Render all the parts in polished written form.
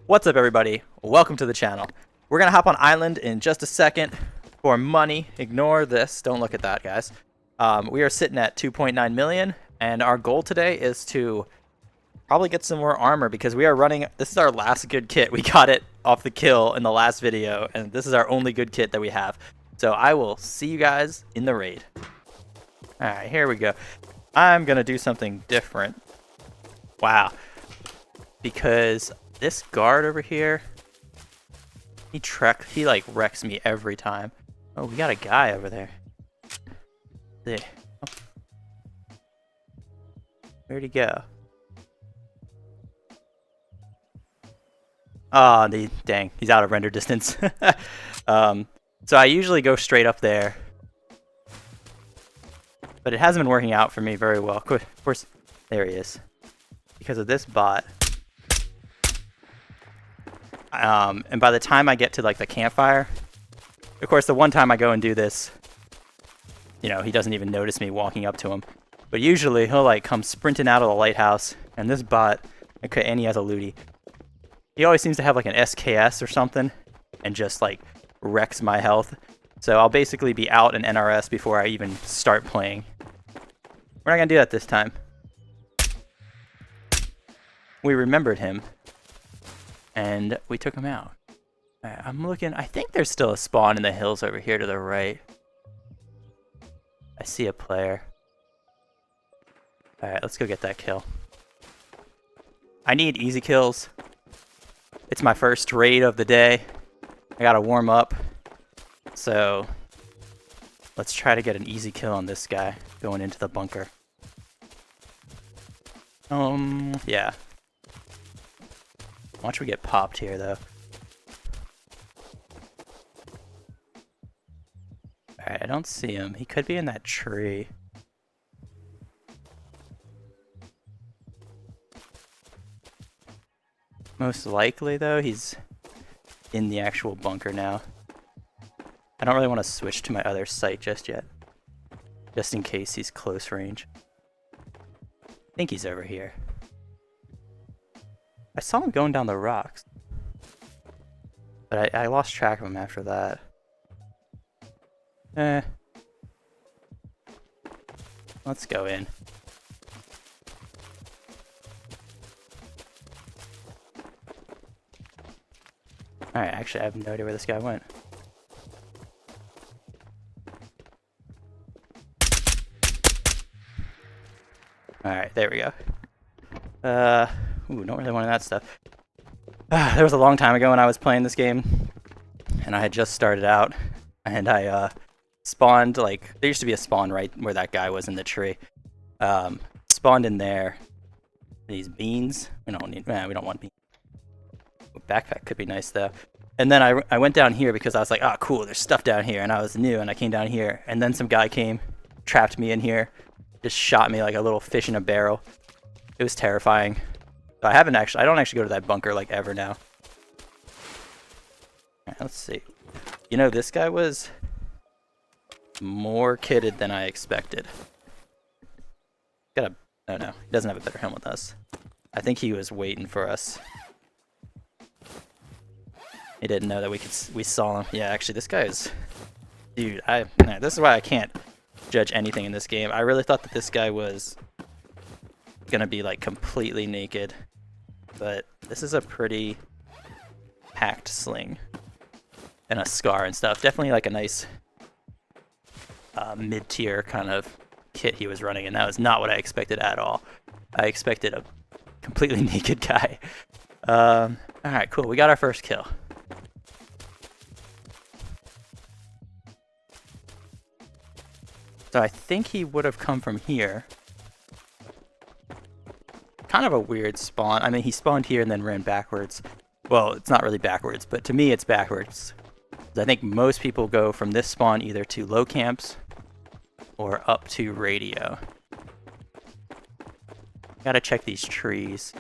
What's up, everybody? Welcome to the channel. We're gonna hop on island in just a second for money. Ignore this. Don't look at that, guys. We are sitting at 2.9 million, and our goal today is to probably get some more armor because we are running. This is our last good kit. We got it off the kill in the last video, and this is our only good kit that we have. So I will see you guys in the raid. All right, here we go. I'm gonna do something different. Wow, because this guard over here, he like wrecks me every time. Oh, we got a guy over there. There. Oh. Where'd he go? Oh, dang, he's out of render distance. So I usually go straight up there, but it hasn't been working out for me very well. Of course, there he is. Because of this bot. And by the time I get to like the campfire, of course, the one time I go and do this, you know, he doesn't even notice me walking up to him. But usually he'll like come sprinting out of the lighthouse, and this bot, okay, and he has a lootie. He always seems to have like an SKS or something, and just like wrecks my health. So I'll basically be out in NRS before I even start playing. We're not gonna do that this time. We remembered him, and we took him out. Alright, I'm looking. I think there's still a spawn in the hills over here to the right. I see a player. Alright, let's go get that kill. I need easy kills. It's my first raid of the day. I gotta warm up. So let's try to get an easy kill on this guy going into the bunker. Yeah. Watch we get popped here, though. Alright, I don't see him. He could be in that tree. Most likely, though, he's in the actual bunker now. I don't really want to switch to my other sight just yet. Just in case he's close range. I think he's over here. I saw him going down the rocks. But I lost track of him after that. Let's go in. Alright, actually I have no idea where this guy went. Alright, there we go. Ooh, don't really want that stuff. There was a long time ago when I was playing this game, and I had just started out, and I spawned, like, there used to be a spawn right where that guy was in the tree. Spawned in there. These beans, we don't want beans. Backpack could be nice though. And then I went down here because I was like, oh cool, there's stuff down here, and I was new, and I came down here, and then some guy came, trapped me in here, just shot me like a little fish in a barrel. It was terrifying. So I don't actually go to that bunker like ever now. Alright, let's see. You know, this guy was more kitted than I expected. Oh no, he doesn't have a better helmet than us. I think he was waiting for us. He didn't know that we saw him. Yeah, actually, this guy is... Dude, this is why I can't judge anything in this game. I really thought that this guy was gonna be, like, completely naked. But this is a pretty packed sling. And a scar and stuff. Definitely, like, a nice mid-tier kind of kit he was running, and that was not what I expected at all. I expected a completely naked guy. Alright, cool. We got our first kill. So I think he would have come from here. Kind of a weird spawn. I mean, he spawned here and then ran backwards. Well, it's not really backwards, but to me it's backwards. I think most people go from this spawn either to low camps or up to radio. Gotta check these trees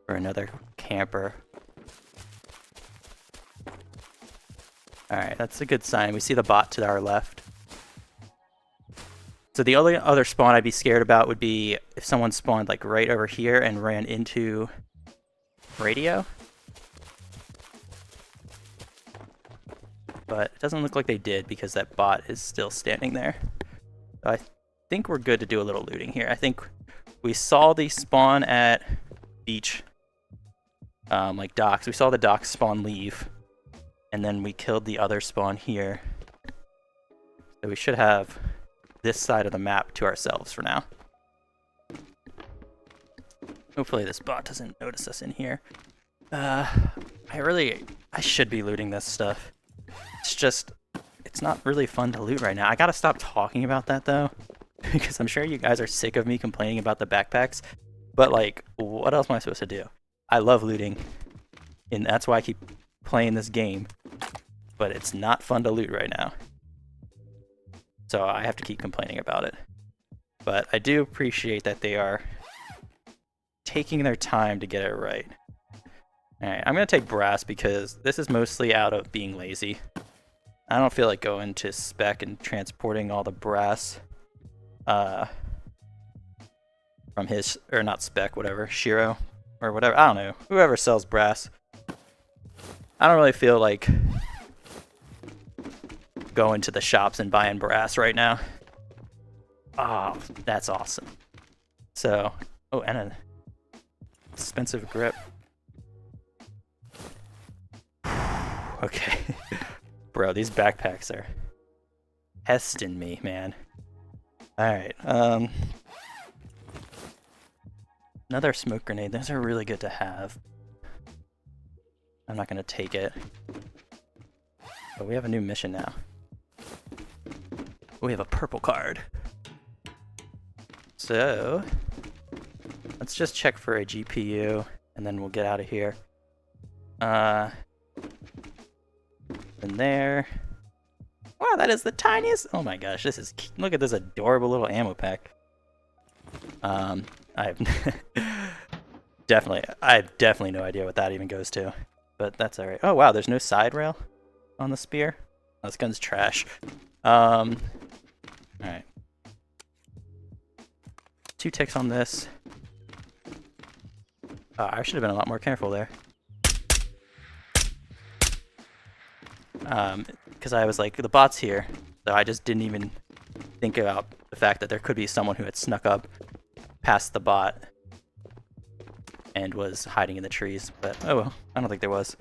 for another camper. Alright, that's a good sign. We see the bot to our left. So the only other spawn I'd be scared about would be if someone spawned like right over here and ran into radio. but it doesn't look like they did because that bot is still standing there. So I think we're good to do a little looting here. I think we saw the spawn at beach, like docks. We saw the docks spawn leave, and then we killed the other spawn here. So we should have this side of the map to ourselves for now. Hopefully this bot doesn't notice us in here. I should be looting this stuff. It's not really fun to loot right now. I gotta stop talking about that though, because I'm sure you guys are sick of me complaining about the backpacks. But like, what else am I supposed to do? I love looting, and that's why I keep playing this game. But it's not fun to loot right now. So I have to keep complaining about it. But I do appreciate that they are taking their time to get it right. Alright, I'm going to take brass because this is mostly out of being lazy. I don't feel like going to spec and transporting all the brass from his, or not spec, whatever, Shiro, or whatever, I don't know, whoever sells brass. I don't really feel like going to the shops and buying brass right now. Oh, that's awesome. So, oh, and an expensive grip. Okay. Bro, these backpacks are testing me, man. Alright, another smoke grenade. Those are really good to have. I'm not gonna take it. But we have a new mission now. We have a purple card. So, let's just check for a GPU, and then we'll get out of here. And there. Wow, that is the tiniest. Oh my gosh, this is. Look at this adorable little ammo pack. I have definitely no idea what that even goes to, but that's all right. Oh wow, there's no side rail on the spear. Oh, this gun's trash. All right. 2 ticks on this. Oh, I should have been a lot more careful there. Because I was like, the bot's here, so I just didn't even think about the fact that there could be someone who had snuck up past the bot and was hiding in the trees, but oh well, I don't think there was.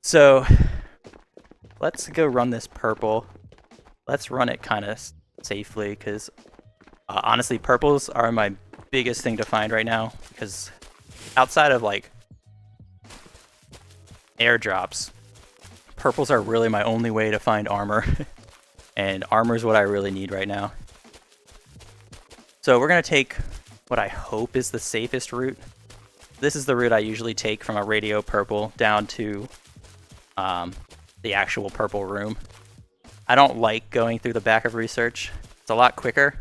So, let's go run this purple. Let's run it kind of safely, because honestly, purples are my biggest thing to find right now, because outside of like airdrops, purples are really my only way to find armor, and armor is what I really need right now. So we're going to take what I hope is the safest route. This is the route I usually take from a radio purple down to the actual purple room. I don't like going through the back of research. It's a lot quicker,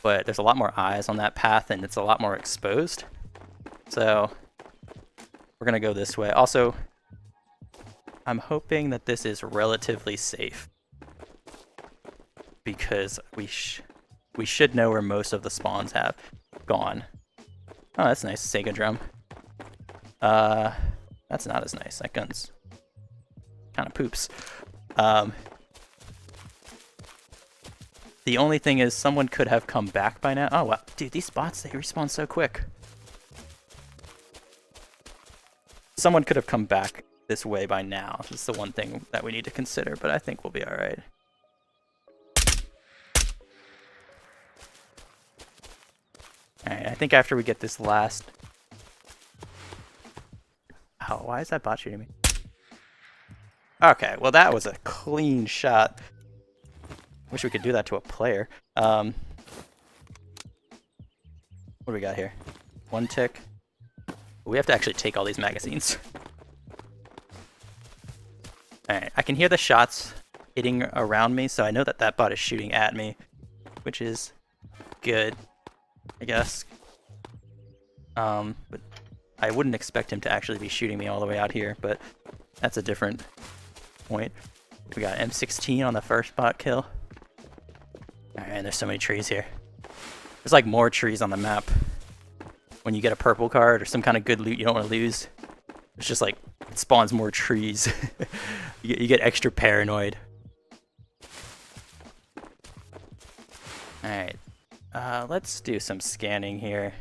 but there's a lot more eyes on that path, and it's a lot more exposed. So we're going to go this way. Also, I'm hoping that this is relatively safe, because we should know where most of the spawns have gone. Oh, that's nice. Sega drum. That's not as nice. That gun's kind of poops. The only thing is someone could have come back by now. Oh, wow. Dude, these bots, they respawn so quick. Someone could have come back this way by now. This is the one thing that we need to consider, but I think we'll be alright. Alright, I think after we get this last... Oh, why is that bot shooting me? Okay, well that was a clean shot. Wish we could do that to a player. What do we got here? 1 tick. We have to actually take all these magazines. Alright, I can hear the shots hitting around me, so I know that that bot is shooting at me, which is good, I guess. But I wouldn't expect him to actually be shooting me all the way out here, but that's a different point. We got M16 on the first bot kill. Alright, there's so many trees here. There's like more trees on the map. When you get a purple card or some kind of good loot you don't want to lose, there's just like it spawns more trees. You get extra paranoid. Alright. Let's do some scanning here.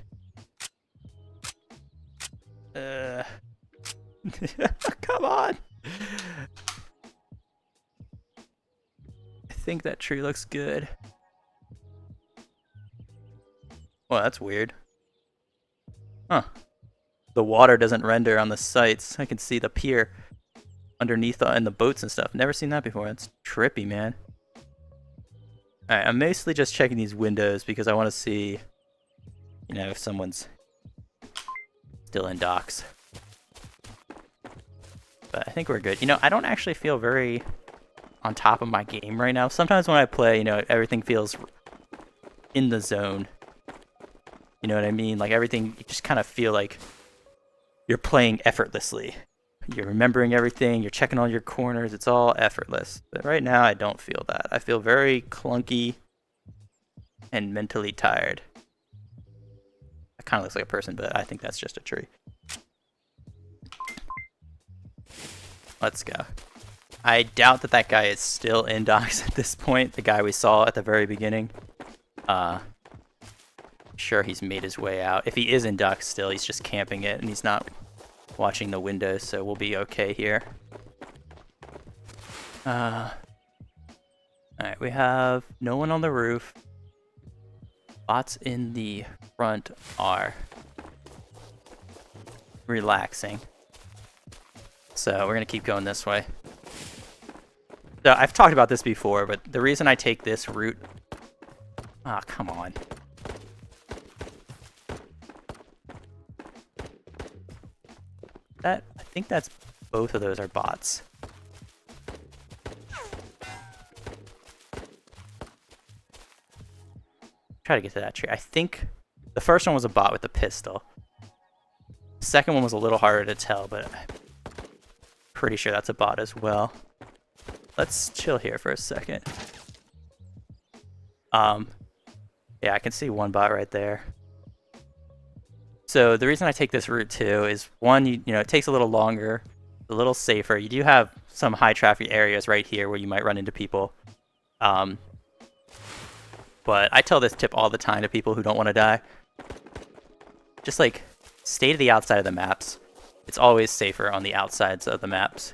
Come on! I think that tree looks good. Well, that's weird. Huh. The water doesn't render on the sites. I can see the pier underneath and the boats and stuff. Never seen that before. That's trippy, man. Alright, I'm mostly just checking these windows because I want to see, you know, if someone's still in docks. But I think we're good. You know, I don't actually feel very on top of my game right now. Sometimes when I play, you know, everything feels in the zone. You know what I mean? Like everything, you just kind of feel like you're playing effortlessly. You're remembering everything, you're checking all your corners, it's all effortless. But right now I don't feel that. I feel very clunky and mentally tired. It kind of looks like a person, but I think that's just a tree. Let's go. I doubt that that guy is still in docks at this point, the guy we saw at the very beginning. Sure, he's made his way out. If he is in docks still, he's just camping it and he's not watching the windows, so we'll be okay here. Alright, we have no one on the roof. Bots in the front are relaxing. So we're gonna keep going this way. So I've talked about this before, but the reason I take this route... Ah, come on. I think that's both of those are bots. Try to get to that tree. I think the first one was a bot with a pistol. The second one was a little harder to tell, but I'm pretty sure that's a bot as well. Let's chill here for a second. Yeah, I can see one bot right there. So the reason I take this route too is one, you know, it takes a little longer, a little safer. You do have some high traffic areas right here where you might run into people. But I tell this tip all the time to people who don't want to die. Just like stay to the outside of the maps. It's always safer on the outsides of the maps.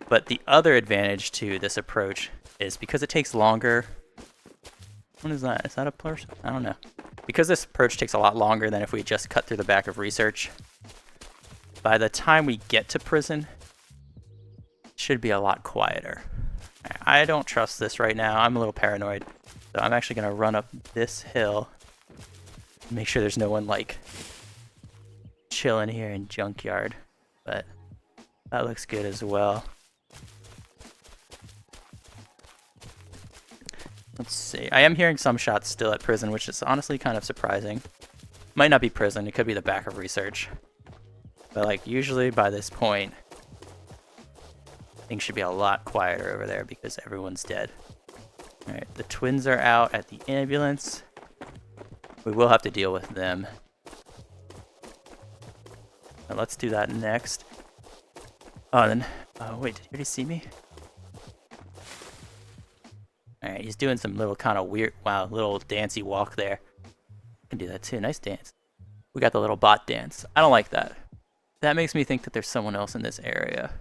But the other advantage to this approach is because it takes longer. What is that? Is that a person? I don't know. Because this approach takes a lot longer than if we just cut through the back of research, by the time we get to prison, it should be a lot quieter. I don't trust this right now. I'm a little paranoid. So I'm actually going to run up this hill. Make sure there's no one like chilling here in Junkyard. But that looks good as well. Let's see. I am hearing some shots still at prison, which is honestly kind of surprising. Might not be prison. It could be the back of research. But like usually by this point, things should be a lot quieter over there because everyone's dead. Alright, the twins are out at the ambulance. We will have to deal with them. But let's do that next. Oh, then... Oh, wait, did he already see me? Alright, he's doing some little kind of weird... Wow, little dancey walk there. I can do that too. Nice dance. We got the little bot dance. I don't like that. That makes me think that there's someone else in this area.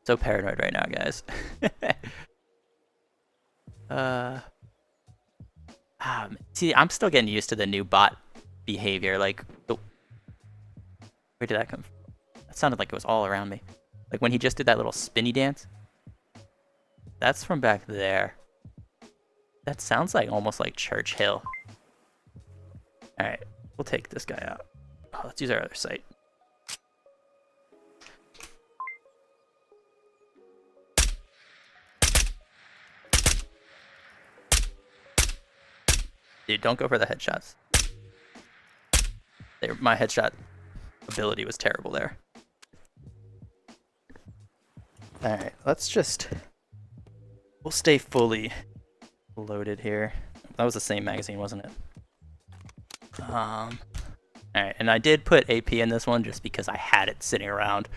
So paranoid right now, guys. See, I'm still getting used to the new bot behavior. Like, where did that come from? That sounded like it was all around me. Like when he just did that little spinny dance. That's from back there. That sounds like almost like Church Hill. Alright, we'll take this guy out. Oh, let's use our other site. Dude, don't go for the headshots. My headshot ability was terrible there. Alright, let's just... We'll stay fully loaded here. That was the same magazine, wasn't it? Alright, and I did put AP in this one just because I had it sitting around.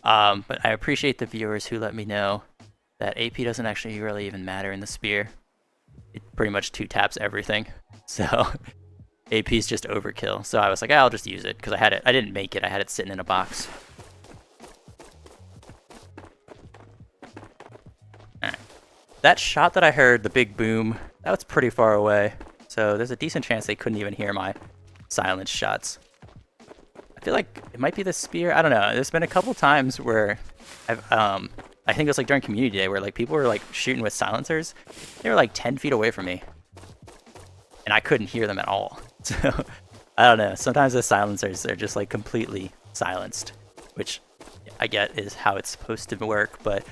But I appreciate the viewers who let me know that AP doesn't actually really even matter in the spear. It pretty much 2-taps everything. So AP is just overkill. So I was like, I'll just use it because I had it. I didn't make it. I had it sitting in a box. Alright. That shot that I heard, the big boom, that was pretty far away. So there's a decent chance they couldn't even hear my silence shots. I feel like it might be the spear. I don't know. There's been a couple times where I think it was like during community day where like people were like shooting with silencers. They were like 10 feet away from me. And I couldn't hear them at all. So I don't know. Sometimes the silencers are just like completely silenced, which I get is how it's supposed to work, but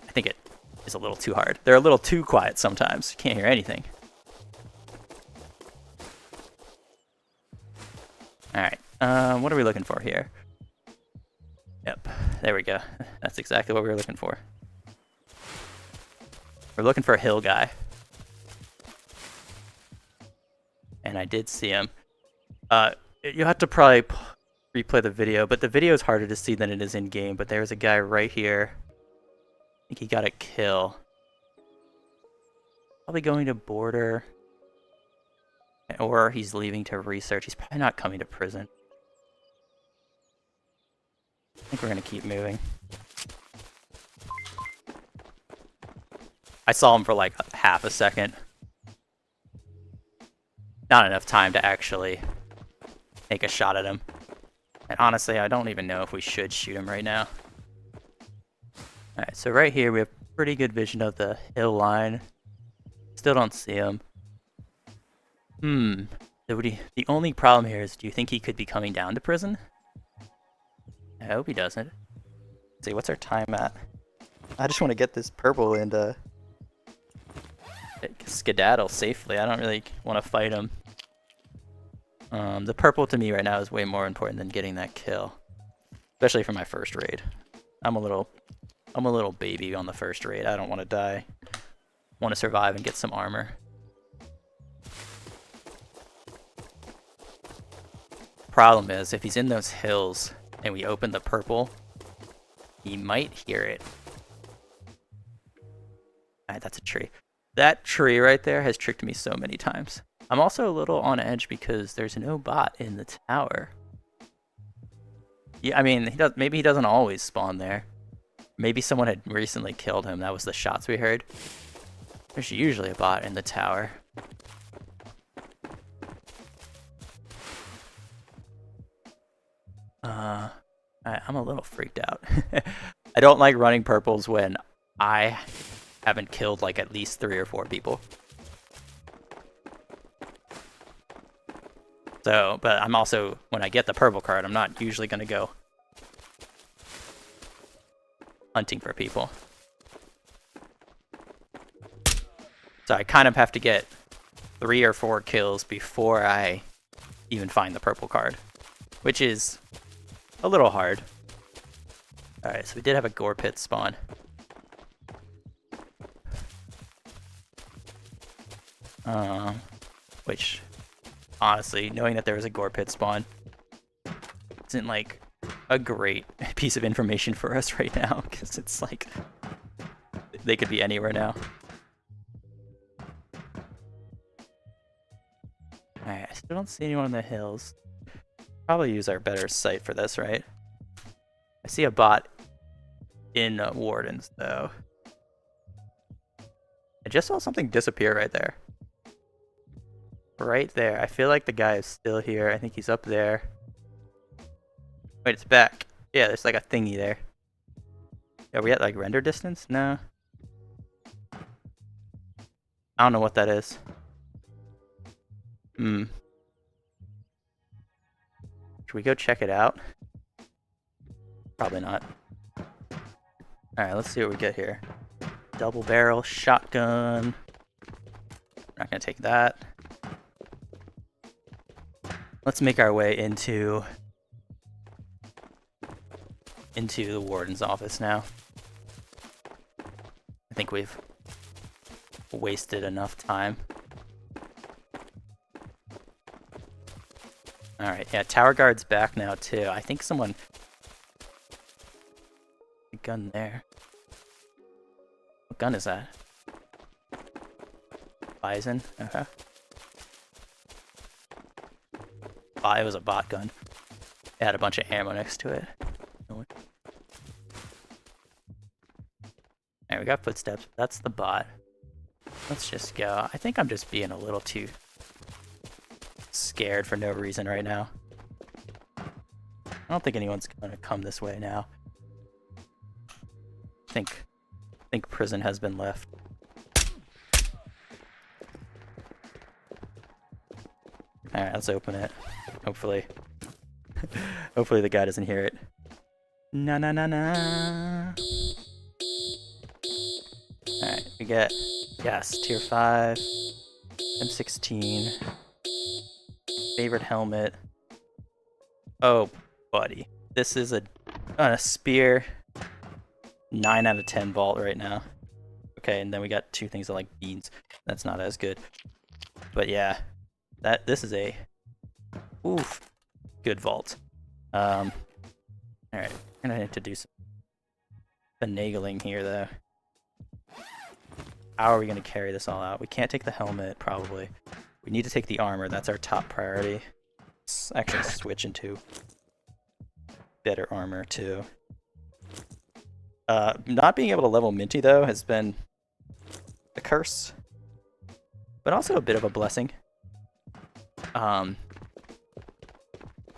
I think it is a little too hard. They're a little too quiet sometimes. You can't hear anything. Alright, what are we looking for here? Yep, there we go. That's exactly what we were looking for. We're looking for a hill guy. And I did see him. You have to probably replay the video, but the video is harder to see than it is in-game, but there's a guy right here. I think he got a kill. Probably going to border. Or he's leaving to research. He's probably not coming to prison. I think we're going to keep moving. I saw him for like half a second. Not enough time to actually take a shot at him. And honestly, I don't even know if we should shoot him right now. Alright, so right here we have pretty good vision of the hill line. Still don't see him. The only problem here is, do you think he could be coming down to prison? I hope he doesn't. Let's see, what's our time at? I just want to get this purple and skedaddle safely. I don't really want to fight him. The purple to me right now is way more important than getting that kill, especially for my first raid. I'm a little baby on the first raid. I don't want to die. I want to survive and get some armor. Problem is, if he's in those hills and we open the purple, he might hear it. Alright, that's a tree. That tree right there has tricked me so many times. I'm also a little on edge because there's no bot in the tower. Yeah, I mean, maybe he doesn't always spawn there. Maybe someone had recently killed him. That was the shots we heard. There's usually a bot in the tower. I'm a little freaked out. I don't like running purples when I haven't killed like at least 3 or 4 people. So, but I'm also, when I get the purple card, I'm not usually going to go hunting for people. So I kind of have to get 3 or 4 kills before I even find the purple card, which is a little hard. Alright, so we did have a gore pit spawn. Which, honestly, knowing that there was a gore pit spawn isn't like a great piece of information for us right now, because it's like they could be anywhere now. Alright, I still don't see anyone on the hills. Probably use our better sight for this, right? I see a bot in Wardens, though. I just saw something disappear right there. Right there. I feel like the guy is still here. I think he's up there. Wait, it's back. Yeah, there's like a thingy there. Are we at like render distance? No. I don't know what that is. Should we go check it out? Probably not. Alright, let's see what we get here. Double barrel shotgun. Not gonna take that. Let's make our way into the warden's office now. I think we've wasted enough time. Alright, yeah, tower guard's back now too. I think someone... A gun there. What gun is that? Ryzen? Okay. Oh, it was a bot gun. It had a bunch of ammo next to it. Alright, we got footsteps. That's the bot. Let's just go. I think I'm just being a little too scared for no reason right now. I don't think anyone's gonna come this way now. I think prison has been left. Alright, let's open it. Hopefully. Hopefully the guy doesn't hear it. Na na na na. Alright, we get, yes, tier 5, M16, favorite helmet. Oh, buddy. This is a spear. 9 out of 10 vault right now. Okay, and then we got 2 things that like beans. That's not as good. But yeah, this is a oof good vault. Alright, I'm gonna need to do some finagling here though. How are we gonna carry this all out? We can't take the helmet, probably. We need to take the armor, that's our top priority. Let's actually switch into better armor too. Not being able to level Minty though has been a curse, but also a bit of a blessing.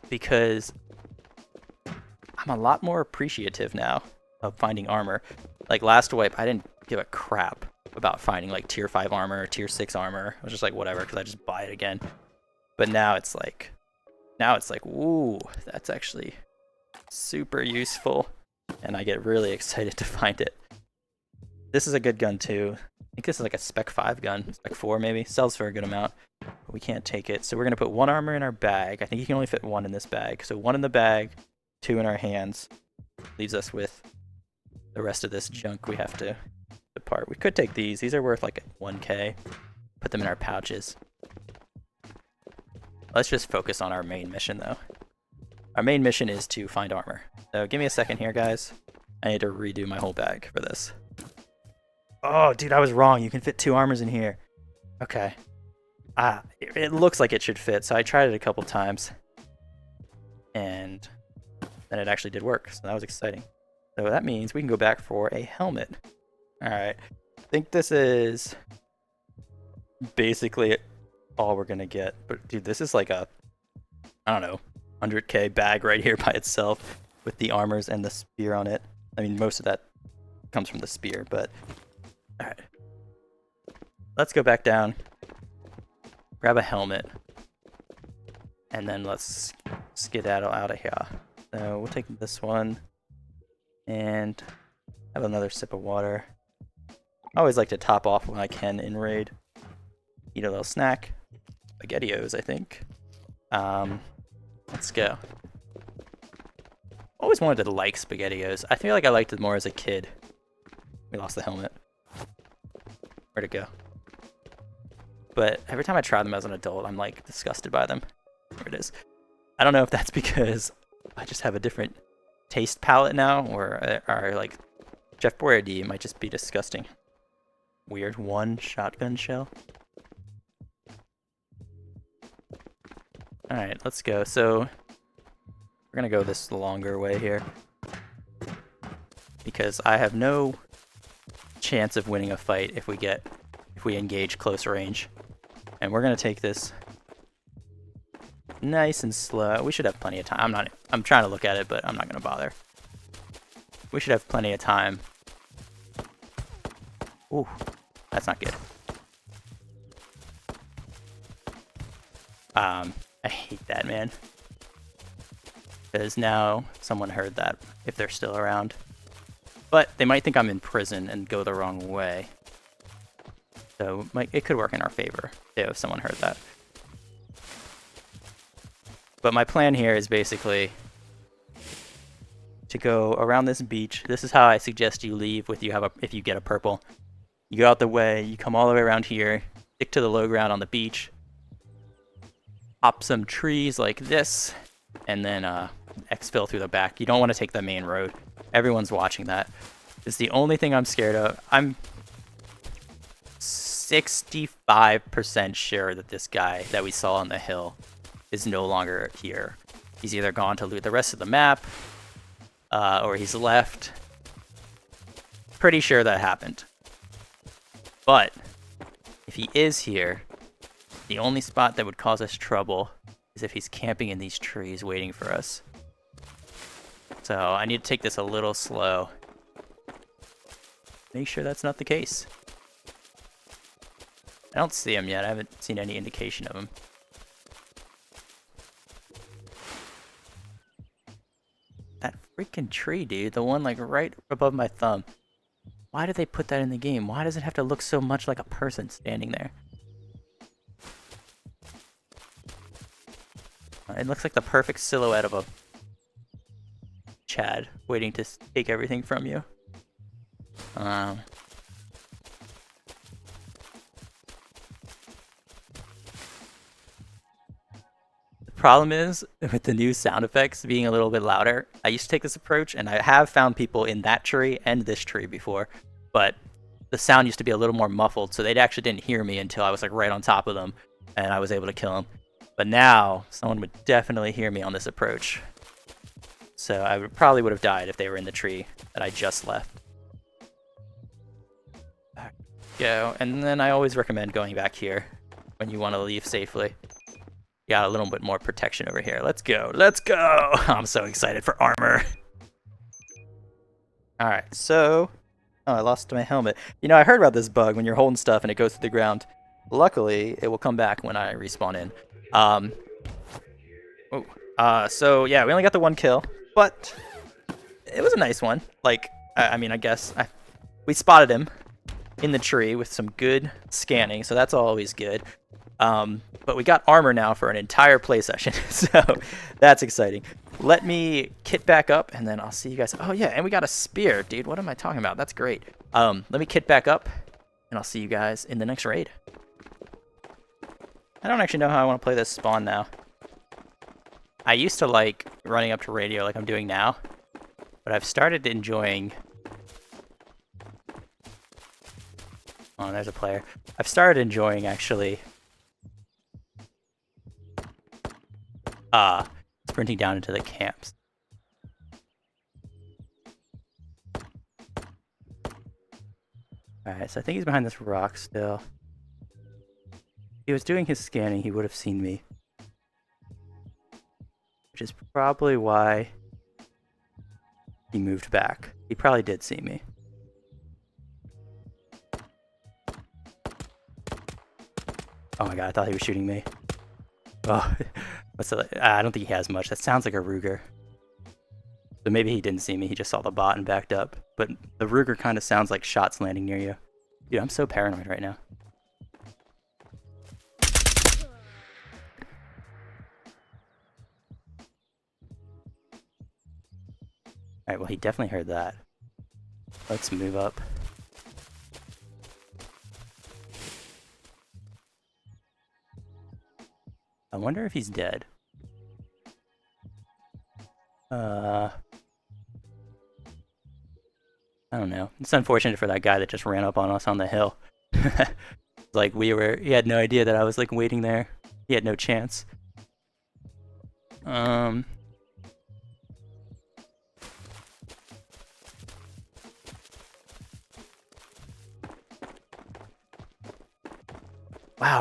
Because I'm a lot more appreciative now of finding armor. Like last wipe, I didn't give a crap about finding like tier 5 armor or tier 6 armor. I was just like, whatever, because I just buy it again. But now it's like, ooh, that's actually super useful. And I get really excited to find it. This is a good gun too. I think this is like a spec 5 gun, spec 4 maybe. Sells for a good amount, but we can't take it. So we're gonna put 1 armor in our bag. I think you can only fit 1 in this bag. So 1 in the bag, 2 in our hands. Leaves us with the rest of this junk we have to depart. We could take these. These are worth like 1k. Put them in our pouches. Let's just focus on our main mission though. Our main mission is to find armor. So give me a second here, guys. I need to redo my whole bag for this. Oh, dude, I was wrong. You can fit 2 armors in here. Okay. It looks like it should fit, so I tried it a couple times. And then it actually did work, so that was exciting. So that means we can go back for a helmet. Alright. I think this is basically all we're gonna get. But dude, this is like a, I don't know, 100k bag right here by itself with the armors and the spear on it. I mean, most of that comes from the spear, but alright. Let's go back down, grab a helmet, and then let's skedaddle out of here. So we'll take this one and have another sip of water. I always like to top off when I can in raid. Eat a little snack. SpaghettiOs, I think. Let's go. Always wanted to like SpaghettiOs. I feel like I liked it more as a kid. We lost the helmet. Where'd it go? But every time I try them as an adult, I'm like disgusted by them. There it is. I don't know if that's because I just have a different taste palette now, or like Jeff Boyardee might just be disgusting. Weird 1 shotgun shell. Alright, let's go. So we're gonna go this longer way here because I have no chance of winning a fight if we engage close range. And we're gonna take this nice and slow. We should have plenty of time. I'm trying to look at it, but I'm not gonna bother. We should have plenty of time. Ooh, that's not good. I hate that, man. Because now someone heard that, if they're still around. But they might think I'm in prison and go the wrong way. So it could work in our favor if someone heard that. But my plan here is basically to go around this beach. This is how I suggest you leave if you get a purple. You go out the way, you come all the way around here, stick to the low ground on the beach, pop some trees like this, and then exfil through the back. You don't want to take the main road. Everyone's watching that. It's the only thing I'm scared of. I'm 65% sure that this guy that we saw on the hill is no longer here. He's either gone to loot the rest of the map, or he's left. Pretty sure that happened. But if he is here, the only spot that would cause us trouble is if he's camping in these trees waiting for us. So I need to take this a little slow. Make sure that's not the case. I don't see him yet. I haven't seen any indication of him. That freaking tree, dude. The one like right above my thumb. Why did they put that in the game? Why does it have to look so much like a person standing there? It looks like the perfect silhouette of a Chad waiting to take everything from you. The problem is, with the new sound effects being a little bit louder, I used to take this approach, and I have found people in that tree and this tree before, but the sound used to be a little more muffled, so they actually didn't hear me until I was like right on top of them, and I was able to kill them. But now, someone would definitely hear me on this approach. So I probably would have died if they were in the tree that I just left. Back we go, and then I always recommend going back here when you want to leave safely. Got a little bit more protection over here. Let's go. Let's go. I'm so excited for armor. All right, so... Oh, I lost my helmet. You know, I heard about this bug when you're holding stuff and it goes to the ground. Luckily, it will come back when I respawn in. So yeah, we only got the one kill, but it was a nice one. Like, I mean, I guess we spotted him in the tree with some good scanning, so that's always good. But we got armor now for an entire play session, so that's exciting. Let me kit back up, and then I'll see you guys. Oh yeah, and we got a spear, dude. What am I talking about? That's great. Let me kit back up, and I'll see you guys in the next raid. I don't actually know how I want to play this spawn now. I used to like running up to radio like I'm doing now, but I've started enjoying... Oh, there's a player. I've started enjoying actually sprinting down into the camps. Alright, so I think he's behind this rock still. If he was doing his scanning, he would have seen me. Which is probably why he moved back. He probably did see me. Oh my god, I thought he was shooting me. Oh, what's the, I don't think he has much. That sounds like a Ruger. So maybe he didn't see me, he just saw the bot and backed up. But the Ruger kind of sounds like shots landing near you. Dude, I'm so paranoid right now. Alright, well he definitely heard that. Let's move up. I wonder if he's dead. I don't know. It's unfortunate for that guy that just ran up on us on the hill. Like he had no idea that I was like waiting there. He had no chance. Wow,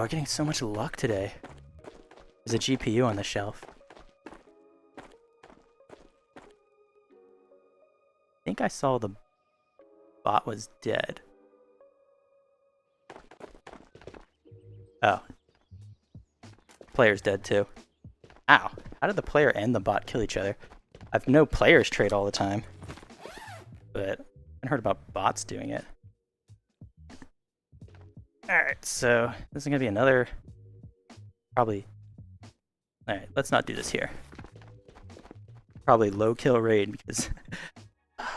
we're getting so much luck today. There's a GPU on the shelf. I think I saw the bot was dead. Oh. Player's dead too. Ow. How did the player and the bot kill each other? I've known players trade all the time, but I haven't heard about bots doing it. Alright, so this is going to be another... Probably... Alright, let's not do this here. Probably low kill raid because...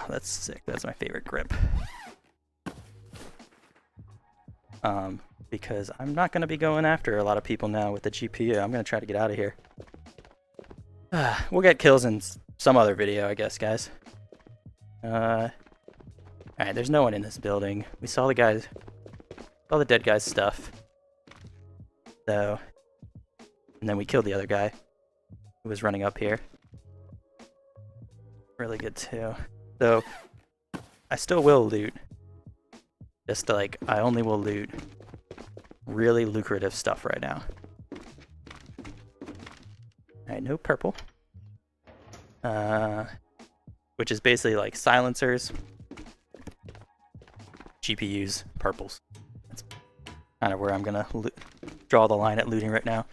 that's sick. That's my favorite grip. because I'm not going to be going after a lot of people now with the GPU. I'm going to try to get out of here. We'll get kills in some other video, I guess, guys. Alright, there's no one in this building. We saw the guys, all the dead guy's stuff. So, and then we killed the other guy who was running up here. Really good too. So, I still will loot. Just like, I only will loot really lucrative stuff right now. Alright, no purple. Which is basically like silencers, GPUs, purples. That's kind of where I'm gonna draw the line at looting right now.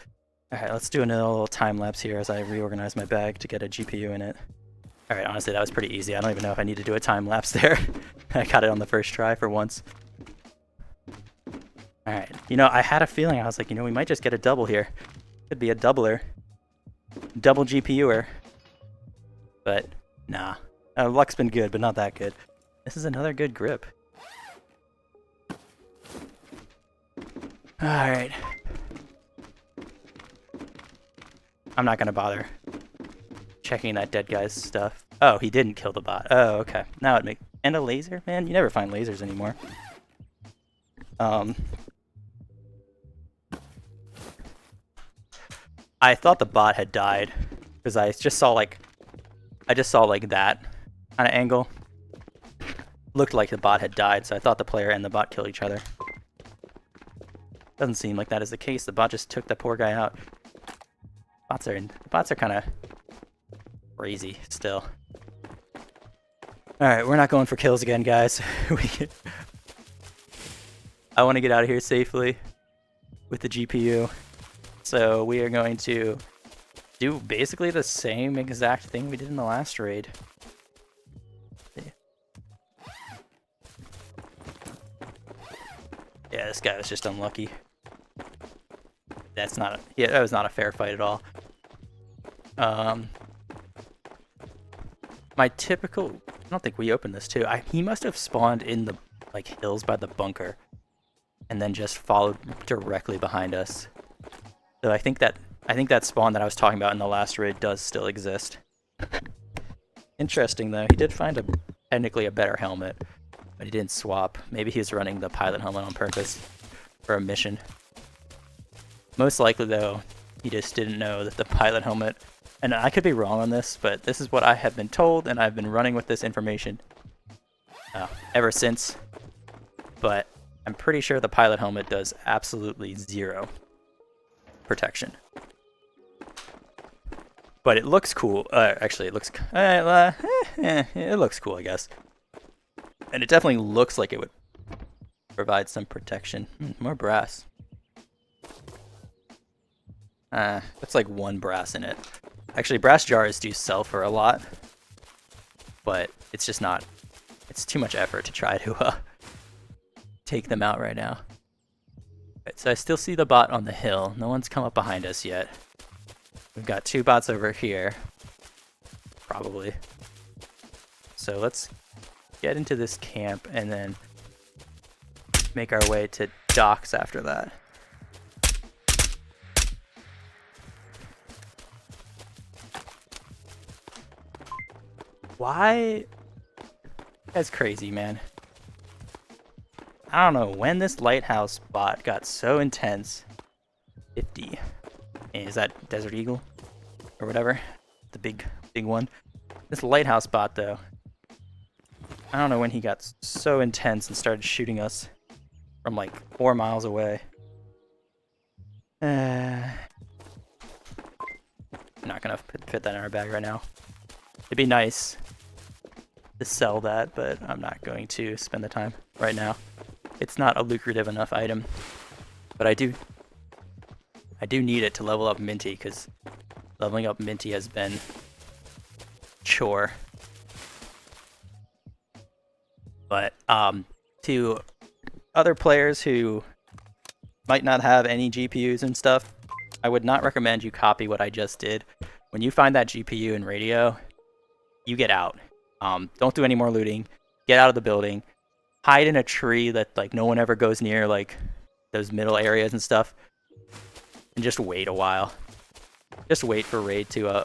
Alright, let's do another little time lapse here as I reorganize my bag to get a GPU in it. Alright, honestly, that was pretty easy. I don't even know if I need to do a time lapse there. I got it on the first try for once. Alright, you know, I had a feeling, I was like, you know, we might just get a double here. Could be a doubler. Double GPUer. But, nah. Luck's been good, but not that good. This is another good grip. Alright. I'm not gonna bother checking that dead guy's stuff. Oh, he didn't kill the bot. Oh, okay. Now it makes... And a laser? Man, you never find lasers anymore. I thought the bot had died because I just saw like that kind of angle. Looked like the bot had died, so I thought the player and the bot killed each other. Doesn't seem like that is the case. The bot just took the poor guy out. Bots are kind of crazy still. All right, we're not going for kills again, guys. I want to get out of here safely with the GPU. So we are going to do basically the same exact thing we did in the last raid. Yeah, this guy was just unlucky. That was not a fair fight at all. My typical, I don't think we opened this too. He must have spawned in the like hills by the bunker and then just followed directly behind us. So I think that spawn that I was talking about in the last raid does still exist. Interesting though, he did find technically a better helmet, but he didn't swap. Maybe he was running the pilot helmet on purpose for a mission. Most likely though, he just didn't know that the pilot helmet, and I could be wrong on this, but this is what I have been told, and I've been running with this information ever since. But I'm pretty sure the pilot helmet does absolutely zero protection. But it looks cool. Actually, it looks it looks cool, I guess. And it definitely looks like it would provide some protection. More brass. That's like one brass in it. Actually, brass jars do sell for a lot, but it's just not. It's too much effort to try to take them out right now. Right, so I still see the bot on the hill. No one's come up behind us yet. We've got two bots over here, probably. So let's get into this camp and then make our way to docks after that. Why? That's crazy, man. I don't know when this lighthouse bot got so intense. 50. Is that Desert Eagle? Or whatever? The big one. This lighthouse bot, though. I don't know when he got so intense and started shooting us from like 4 miles away. I'm not gonna fit that in our bag right now. It'd be nice to sell that, but I'm not going to spend the time right now. It's not a lucrative enough item, but I do need it to level up Minty, because leveling up Minty has been chore. But to other players who might not have any GPUs and stuff, I would not recommend you copy what I just did. When you find that GPU in radio, you get out. Don't do any more looting. Get out of the building. Hide in a tree that like no one ever goes near, like those middle areas and stuff, and just wait a while. Just wait for raid to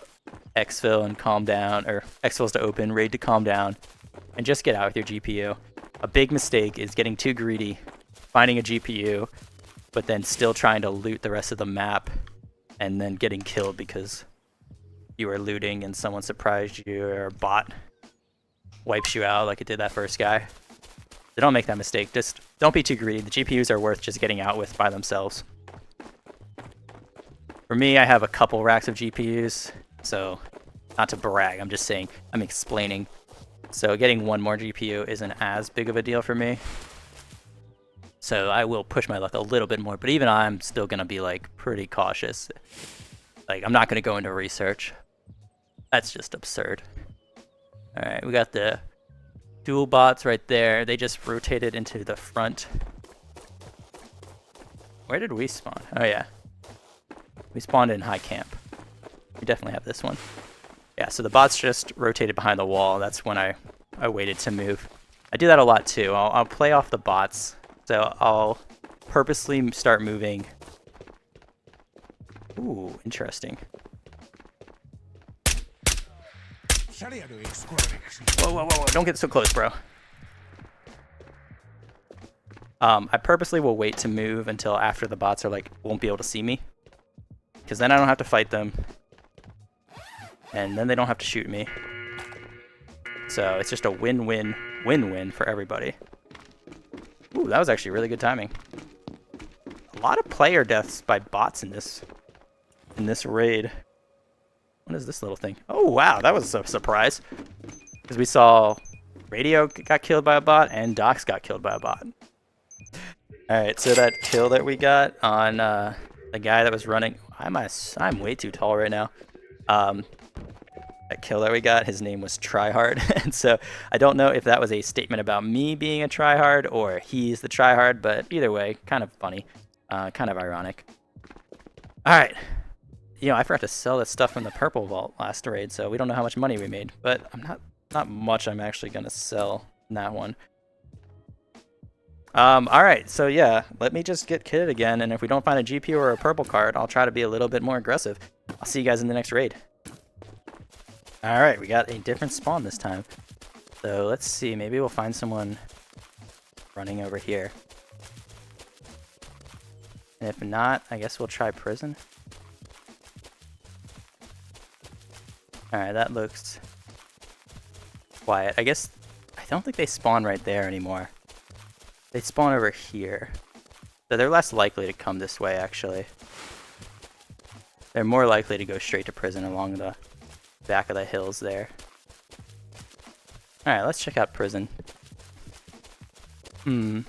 exfil and calm down, or exfils to open, raid to calm down, and just get out with your GPU. A big mistake is getting too greedy, finding a GPU, but then still trying to loot the rest of the map, and then getting killed because you were looting and someone surprised you, or a bot wipes you out like it did that first guy. So don't make that mistake. Just don't be too greedy. The GPUs are worth just getting out with by themselves. For me, I have a couple racks of GPUs, so not to brag, I'm just saying, I'm explaining. So getting one more GPU isn't as big of a deal for me. So I will push my luck a little bit more, but even I'm still gonna be like pretty cautious. Like, I'm not gonna go into research. That's just absurd. Alright, we got the dual bots right there. They just rotated into the front. Where did we spawn? Oh yeah. We spawned in high camp. We definitely have this one. Yeah, so the bots just rotated behind the wall. That's when I waited to move. I do that a lot too. I'll play off the bots. So I'll purposely start moving. Ooh, interesting. Whoa, whoa, whoa, don't get so close, bro. I purposely will wait to move until after the bots are like, won't be able to see me. Because then I don't have to fight them. And then they don't have to shoot me. So it's just a win-win, win-win for everybody. Ooh, that was actually really good timing. A lot of player deaths by bots in this raid. What is this little thing? Oh wow, that was a surprise. Because we saw Radio got killed by a bot and Docs got killed by a bot. Alright, so that kill that we got on the guy that was running, I'm way too tall right now. That kill that we got, his name was Tryhard. And so I don't know if that was a statement about me being a tryhard or he's the tryhard, but either way, kind of funny, kind of ironic. Alright. You know, I forgot to sell that stuff from the purple vault last raid, so we don't know how much money we made, but not much I'm actually gonna sell in that one. Alright, so yeah, let me just get kitted again, and if we don't find a GPU or a purple card, I'll try to be a little bit more aggressive. I'll see you guys in the next raid. Alright, we got a different spawn this time. So let's see, maybe we'll find someone running over here. And if not, I guess we'll try prison. Alright, that looks quiet. I guess, I don't think they spawn right there anymore. They spawn over here. So they're less likely to come this way, actually. They're more likely to go straight to prison along the back of the hills there. Alright, let's check out prison. Wonder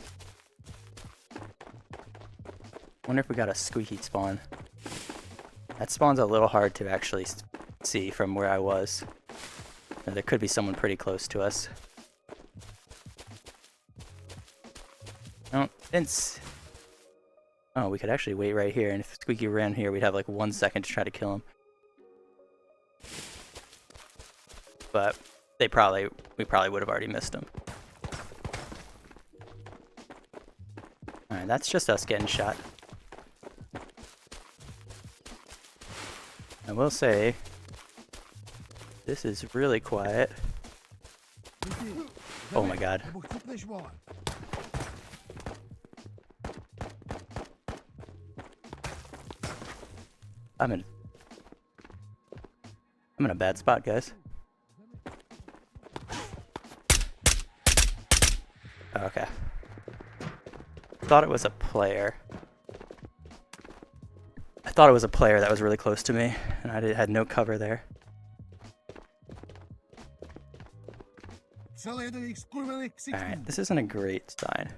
if we got a squeaky spawn. That spawn's a little hard to actually see from where I was. There could be someone pretty close to us. No, Vince. Oh, we could actually wait right here, and if Squeaky ran here, we'd have like 1 second to try to kill him. But we probably would have already missed him. Alright, that's just us getting shot. I will say, this is really quiet. Oh my god. I'm in a bad spot, guys. Okay. Thought it was a player. I thought it was a player that was really close to me, and I had no cover there. Alright, this isn't a great sign.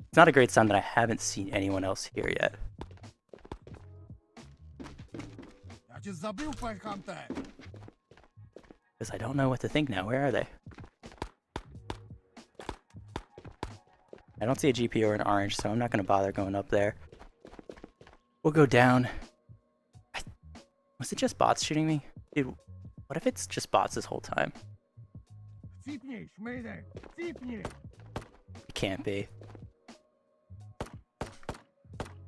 It's not a great sign that I haven't seen anyone else here yet. Because I don't know what to think now. Where are they? I don't see a GPU or an orange, so I'm not going to bother going up there. We'll go down. I Was it just bots shooting me? Dude, what if it's just bots this whole time? It can't be.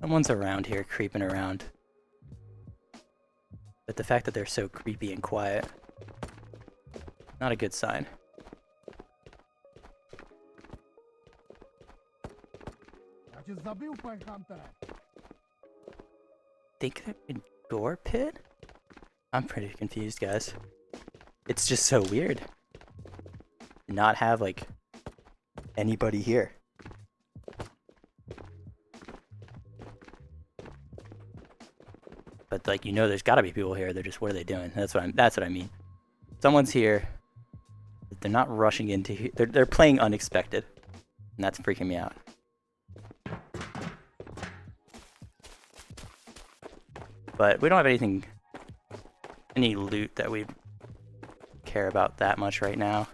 Someone's around here, creeping around. But the fact that they're so creepy and quiet, not a good sign. Think they're in door pit? I'm pretty confused, guys. It's just so weird. Not have, like, anybody here. But, like, you know there's gotta be people here. They're just, what are they doing? That's what I mean. Someone's here. They're not rushing into here. They're playing unexpected. And that's freaking me out. But we don't have any loot that we care about that much right now.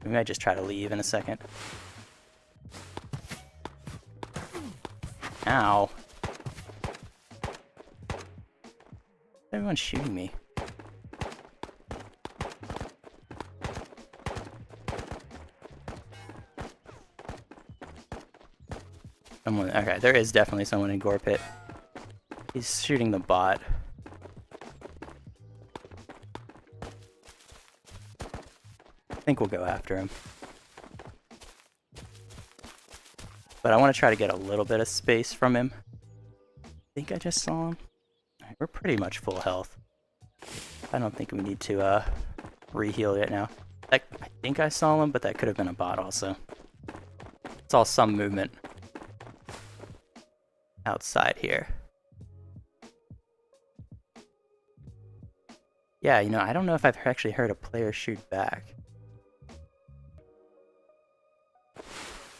We might just try to leave in a second. Ow. Everyone's shooting me. Someone, okay, there is definitely someone in Gore Pit. He's shooting the bot. I think we'll go after him. But I want to try to get a little bit of space from him. I think I just saw him. Right, we're pretty much full health. I don't think we need to re-heal yet now. I think I saw him, but that could have been a bot also. Saw some movement outside here. Yeah, you know, I don't know if I've actually heard a player shoot back.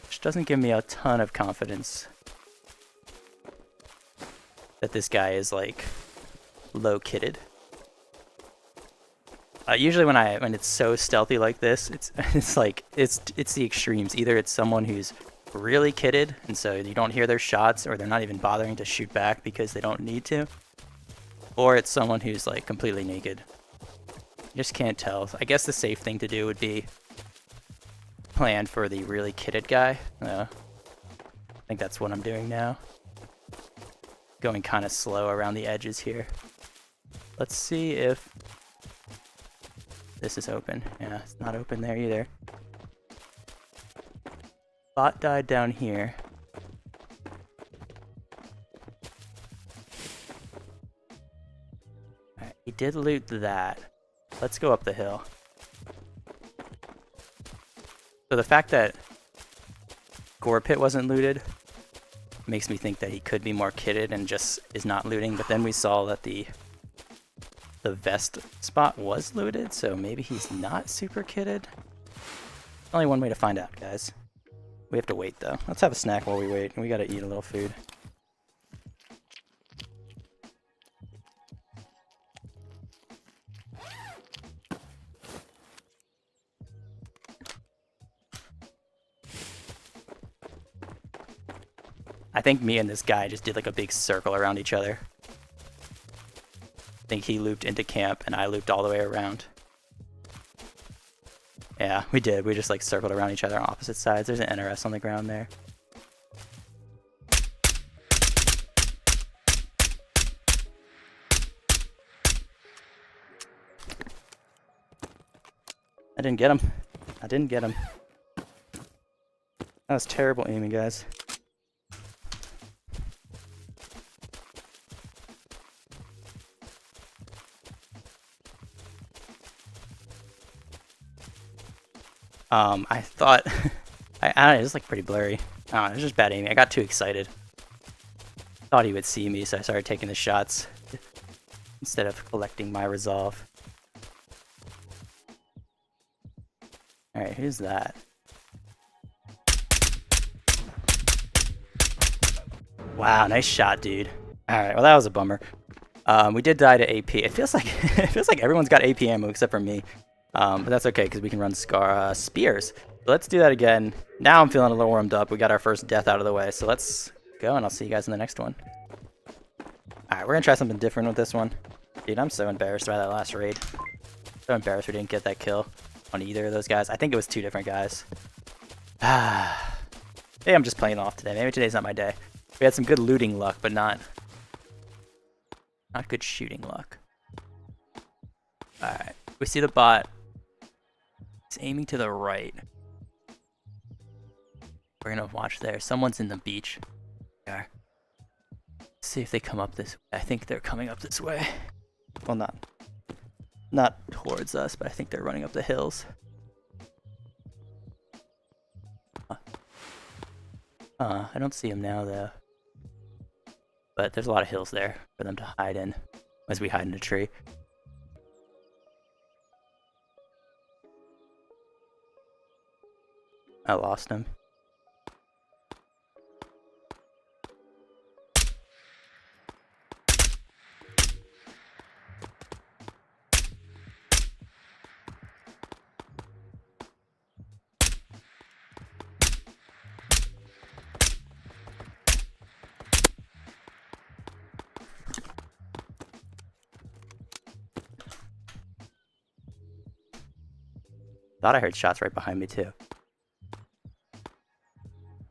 Which doesn't give me a ton of confidence that this guy is, like, low-kitted. Usually when it's so stealthy like this, it's the extremes. Either it's someone who's really kitted, and so you don't hear their shots, or they're not even bothering to shoot back because they don't need to. Or it's someone who's, like, completely naked. You just can't tell. I guess the safe thing to do would be plan for the really kitted guy. I think that's what I'm doing now. Going kind of slow around the edges here. Let's see if this is open. Yeah, it's not open there either. Bot died down here. Alright, he did loot that. Let's go up the hill. So the fact that Gore Pit wasn't looted makes me think that he could be more kitted and just is not looting, but then we saw that the vest spot was looted, so maybe he's not super kitted. Only one way to find out, guys. We have to wait, though. Let's have a snack while we wait. We gotta eat a little food. I think me and this guy just did like a big circle around each other. I think he looped into camp and I looped all the way around. Yeah, we did. We just like circled around each other on opposite sides. There's an NRS on the ground there. I didn't get him. I didn't get him. That was terrible aiming, guys. I thought, I don't know, it was like pretty blurry. I don't know, it was just bad aiming. I got too excited. Thought he would see me, so I started taking the shots instead of collecting my resolve. Alright, who's that? Wow, nice shot, dude. Alright, well that was a bummer. We did die to AP. It feels like everyone's got AP ammo except for me. But that's okay, because we can run spears. So let's do that again. Now I'm feeling a little warmed up. We got our first death out of the way, so let's go, and I'll see you guys in the next one. Alright, we're gonna try something different with this one. Dude, I'm so embarrassed by that last raid. So embarrassed we didn't get that kill on either of those guys. I think it was 2 different guys. Maybe I'm just playing off today. Maybe today's not my day. We had some good looting luck, but not good shooting luck. Alright, we see the bot. He's aiming to the right. We're gonna watch there. Someone's in the beach. There. Let's see if they come up this way. I think they're coming up this way. Well, not towards us, but I think they're running up the hills. I don't see them now, though. But there's a lot of hills there for them to hide in as we hide in a tree. I lost him. Thought I heard shots right behind me too.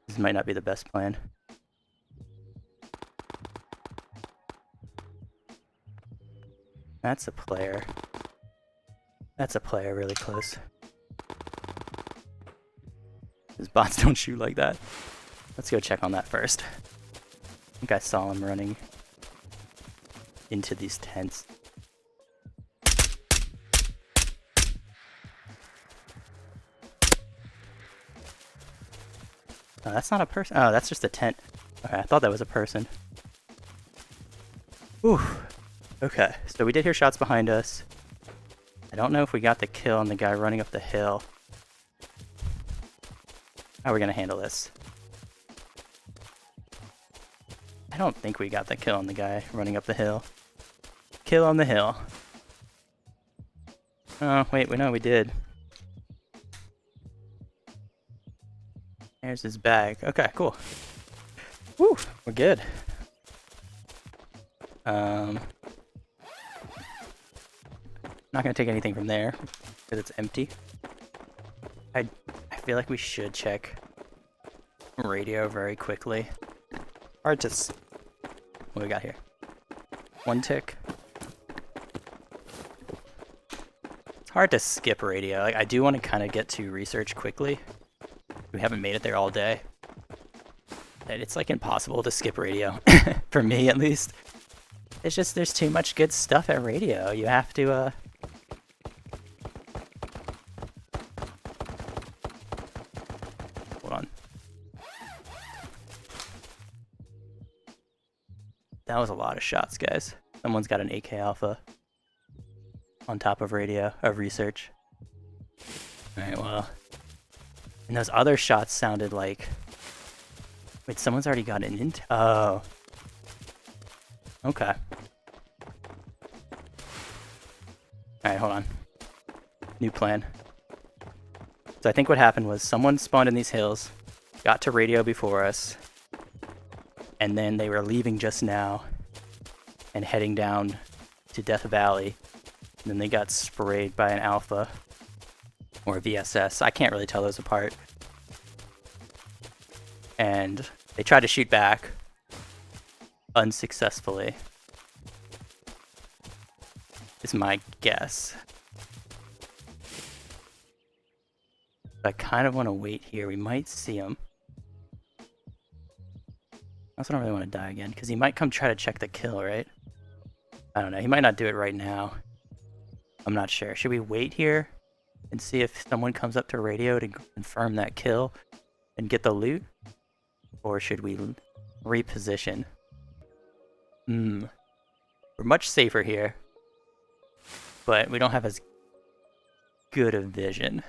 This might not be the best plan. That's a player. That's a player really close. His bots don't shoot like that. Let's go check on that first. I think I saw him running into these tents. Oh, that's not a person. Oh, that's just a tent. Okay, I thought that was a person. Whew. Okay, so we did hear shots behind us. I don't know if we got the kill on the guy running up the hill. How are we gonna handle this? I don't think we got the kill on the guy running up the hill. Kill on the hill. Oh, wait, no, we did. There's his bag. Okay, cool. Woo, we're good. Not gonna take anything from there because it's empty. I feel like we should check radio very quickly. Hard to. What we got here? 1 tick. It's hard to skip radio. Like, I do want to kind of get to research quickly. We haven't made it there all day. And it's like impossible to skip radio. For me, at least. It's just there's too much good stuff at radio. You have to, Hold on. That was a lot of shots, guys. Someone's got an AK Alpha on top of radio, of research. Alright, well. And those other shots sounded like... Wait, someone's already got an int... Oh. Okay. Alright, hold on. New plan. So I think what happened was someone spawned in these hills, got to radio before us, and then they were leaving just now and heading down to Death Valley. And then they got sprayed by an Alpha. Or VSS. I can't really tell those apart. And they tried to shoot back unsuccessfully. Is my guess. I kind of want to wait here. We might see him. I also don't really want to die again because he might come try to check the kill, right? I don't know. He might not do it right now. I'm not sure. Should we wait here and see if someone comes up to radio to confirm that kill and get the loot? Or should we reposition? We're much safer here, but we don't have as good a vision.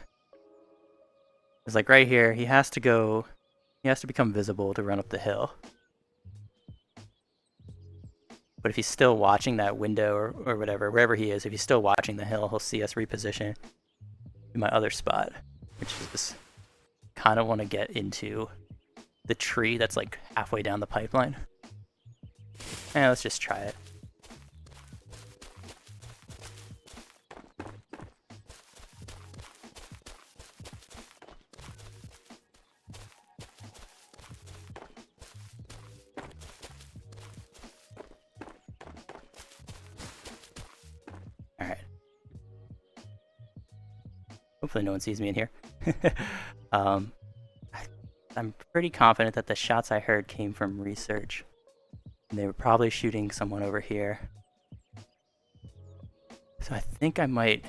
It's like right here, he has to become visible to run up the hill. But if he's still watching that window or whatever, wherever he is, if he's still watching the hill, he'll see us reposition to my other spot, which is just kind of want to get into the tree that's like halfway down the pipeline. Let's just try it. Alright. Hopefully no one sees me in here. I'm pretty confident that the shots I heard came from research. And they were probably shooting someone over here. So I think I might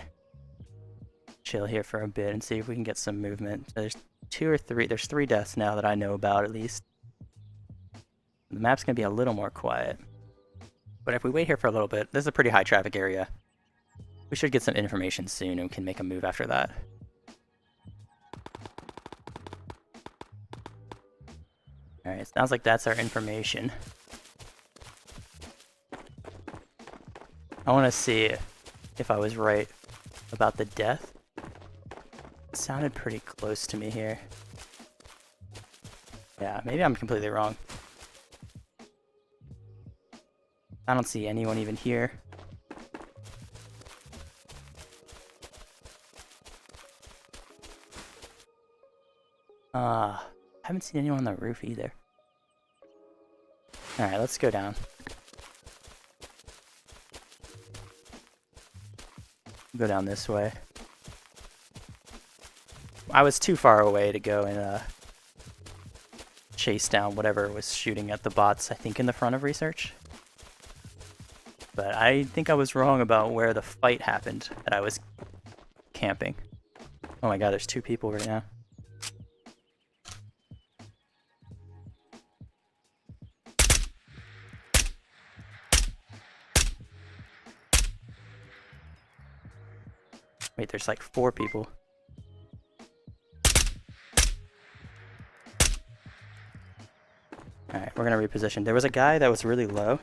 chill here for a bit and see if we can get some movement. So there's 3 deaths now that I know about at least. The map's gonna be a little more quiet. But if we wait here for a little bit, this is a pretty high traffic area. We should get some information soon and we can make a move after that. Alright, sounds like that's our information. I want to see if I was right about the death. It sounded pretty close to me here. Yeah, maybe I'm completely wrong. I don't see anyone even here. Haven't seen anyone on the roof either. Alright, let's go down. Go down this way. I was too far away to go and chase down whatever was shooting at the bots, I think in the front of research. But I think I was wrong about where the fight happened that I was camping. Oh my god, there's 2 people right now. Wait, there's like 4 people. Alright, we're gonna reposition. There was a guy that was really low.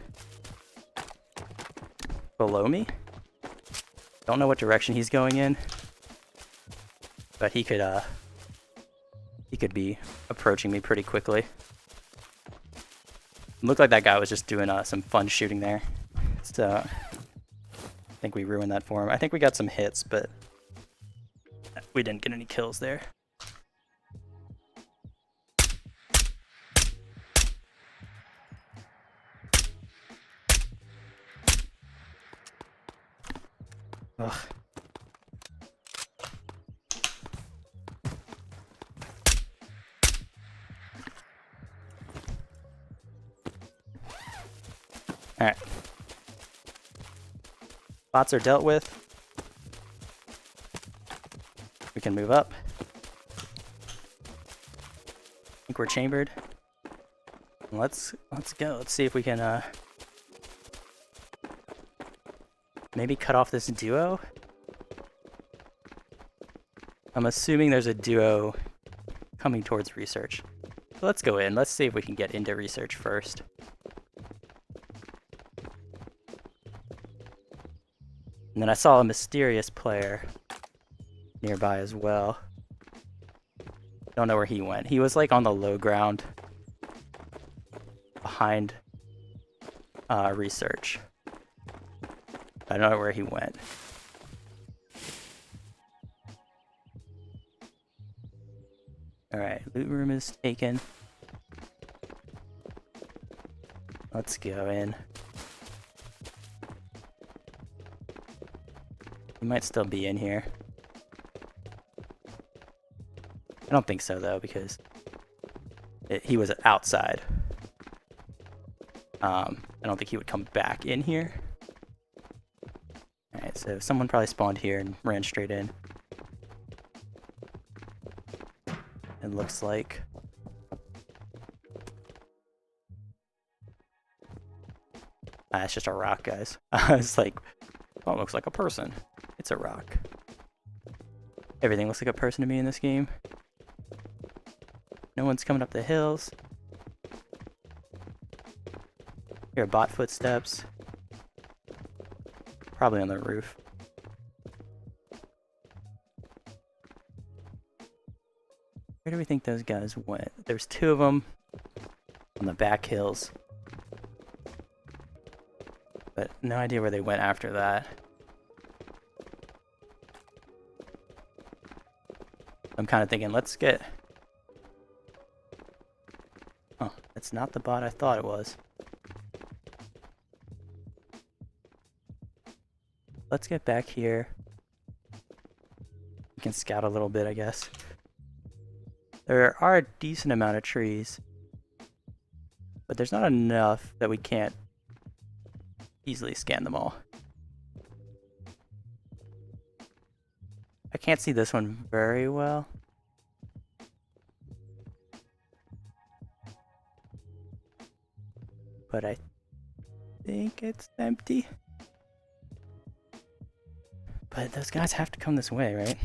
Below me. Don't know what direction he's going in. But he could be approaching me pretty quickly. Looked like that guy was just doing some fun shooting there. So I think we ruined that for him. I think we got some hits, but we didn't get any kills there. Ugh. Alright. Bots are dealt with. We can move up. I think we're chambered. Let's go. Let's see if we can maybe cut off this duo. I'm assuming there's a duo coming towards research. So let's go in. Let's see if we can get into research first. And then I saw a mysterious player nearby as well. Don't know where he went. He was like on the low ground behind research. I don't know where he went. Alright, loot room is taken. Let's go in. He might still be in here. I don't think so though, because he was outside. I don't think he would come back in here. Alright, so someone probably spawned here and ran straight in. It looks like. It's just a rock, guys. I was like, oh, it looks like a person. It's a rock. Everything looks like a person to me in this game. No one's coming up the hills. Hear bot footsteps. Probably on the roof. Where do we think those guys went? There's 2 of them. on the back hills. But no idea where they went after that. I'm kind of thinking, let's get... Oh, it's not the bot I thought it was. Let's get back here. We can scout a little bit, I guess. There are a decent amount of trees, but there's not enough that we can't easily scan them all. I can't see this one very well. But I think it's empty. But those guys have to come this way, right?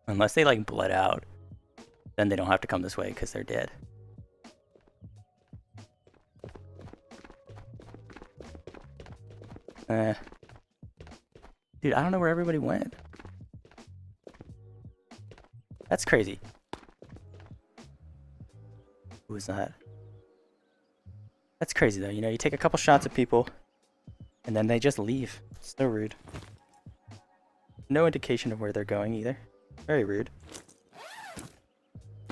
Unless they like bled out, then they don't have to come this way because they're dead. Dude, I don't know where everybody went. That's crazy. Who was that? That's crazy though, you know, you take a couple shots at people and then they just leave. It's so rude. No indication of where they're going either. Very rude.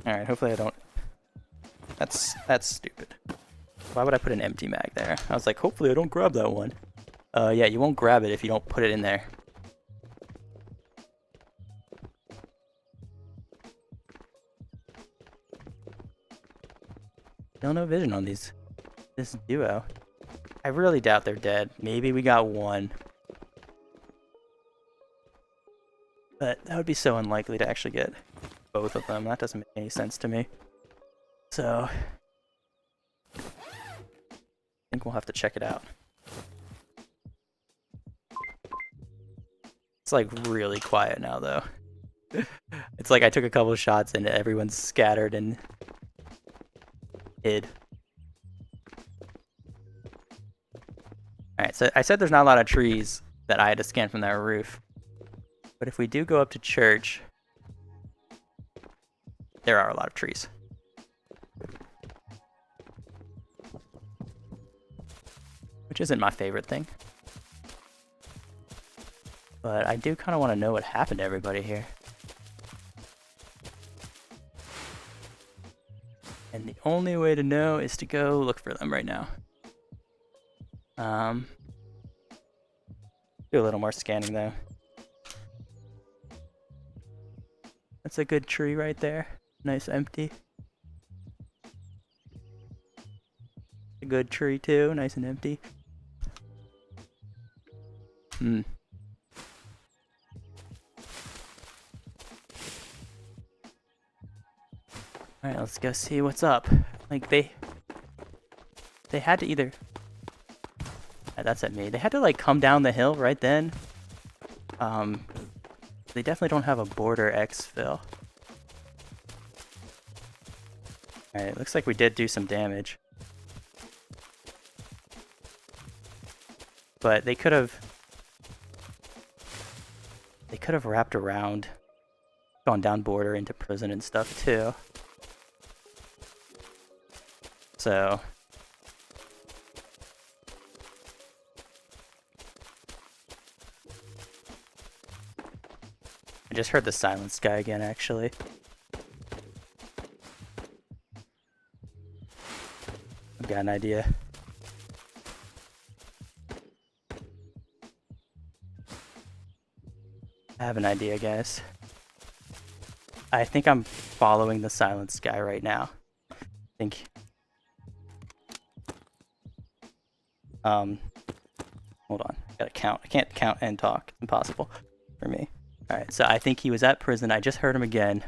Alright, hopefully I don't... That's stupid. Why would I put an empty mag there? I was like, hopefully I don't grab that one. Yeah, you won't grab it if you don't put it in there. Still no vision on this duo. I really doubt they're dead. Maybe we got one. But that would be so unlikely to actually get both of them. That doesn't make any sense to me. So, I think we'll have to check it out. It's like really quiet now though. It's like I took a couple of shots and everyone's scattered and hid. Alright, so I said there's not a lot of trees that I had to scan from that roof. But if we do go up to church, there are a lot of trees. Which isn't my favorite thing. But I do kind of want to know what happened to everybody here. And the only way to know is to go look for them right now. Do a little more scanning though. That's a good tree right there. Nice empty. A good tree too, nice and empty. Alright, let's go see what's up. Like they had to either... that's at me. They had to like come down the hill right then. They definitely don't have a border exfil. Alright, it looks like we did do some damage. But they could have wrapped around, gone down border into prison and stuff too. So I just heard the silenced guy again, actually. I've got an idea. I have an idea, guys. I think I'm following the silenced guy right now. I think... hold on. Gotta count. I can't count and talk. Impossible for me. Alright, so I think he was at prison. I just heard him again.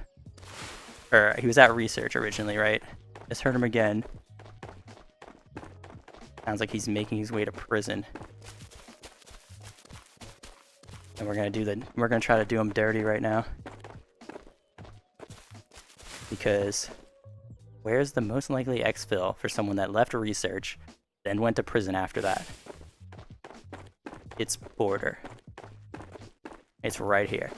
Or, he was at research originally, right? Just heard him again. Sounds like he's making his way to prison. And we're gonna try to do him dirty right now. Because where's the most likely exfil for someone that left research, then went to prison after that? It's border. It's right here.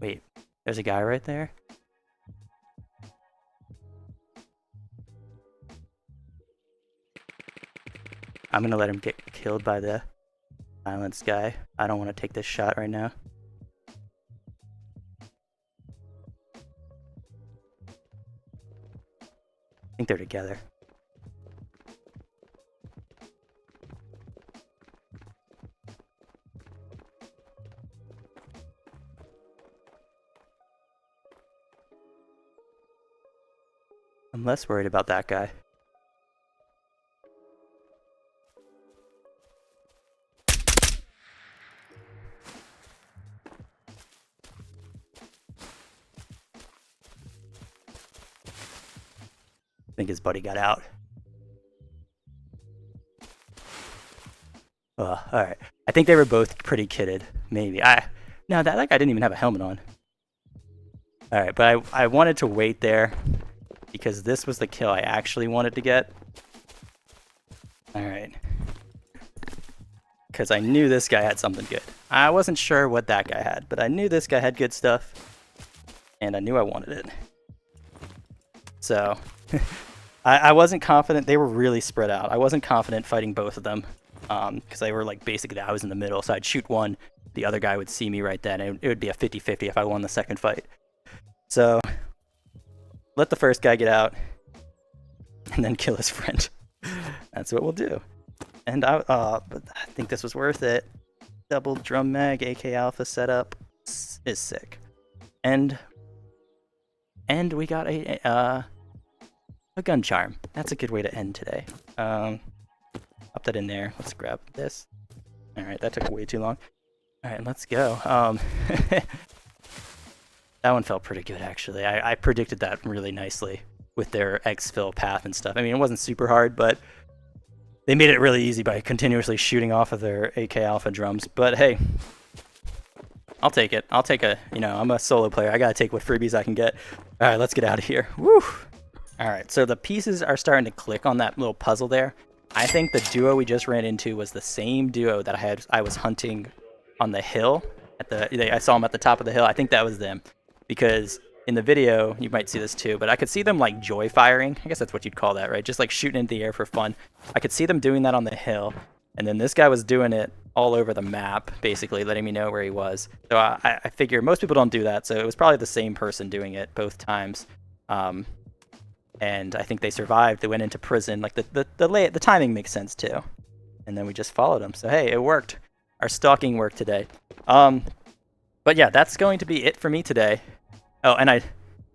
Wait, there's a guy right there? I'm gonna let him get killed by the silence guy. I don't want to take this shot right now. I think they're together. I'm less worried about that guy. I think his buddy got out. Alright. I think they were both pretty kitted. Maybe. No, that guy didn't even have a helmet on. Alright, but I wanted to wait there because this was the kill I actually wanted to get. Alright. Because I knew this guy had something good. I wasn't sure what that guy had, but I knew this guy had good stuff. And I knew I wanted it. So, I wasn't confident. They were really spread out. I wasn't confident fighting both of them. Because they were like, basically I was in the middle. So I'd shoot one, the other guy would see me right then. And it would be a 50-50 if I won the second fight. So, let the first guy get out. And then kill his friend. That's what we'll do. And but I think this was worth it. Double drum mag AK Alpha setup is sick. And we got a gun charm. That's a good way to end today. Pop that in there. Let's grab this. Alright, that took way too long. Alright, let's go. That one felt pretty good, actually. I predicted that really nicely with their exfil path and stuff. I mean, it wasn't super hard, but they made it really easy by continuously shooting off of their AK Alpha drums. But hey, I'll take it. I'll take I'm a solo player. I gotta take what freebies I can get. Alright, let's get out of here. Woo! Alright, so the pieces are starting to click on that little puzzle there. I think the duo we just ran into was the same duo that I was hunting on the hill. I saw them at the top of the hill. I think that was them. Because in the video, you might see this too, but I could see them like joy firing. I guess that's what you'd call that, right? Just like shooting into the air for fun. I could see them doing that on the hill. And then this guy was doing it all over the map, basically letting me know where he was. So I figure most people don't do that. So it was probably the same person doing it both times. And I think they survived. They went into prison. Like the timing makes sense too. And then we just followed them. So hey, it worked. Our stalking worked today. But yeah, that's going to be it for me today. Oh, and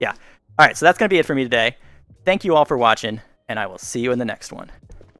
yeah. All right, so that's going to be it for me today. Thank you all for watching, and I will see you in the next one.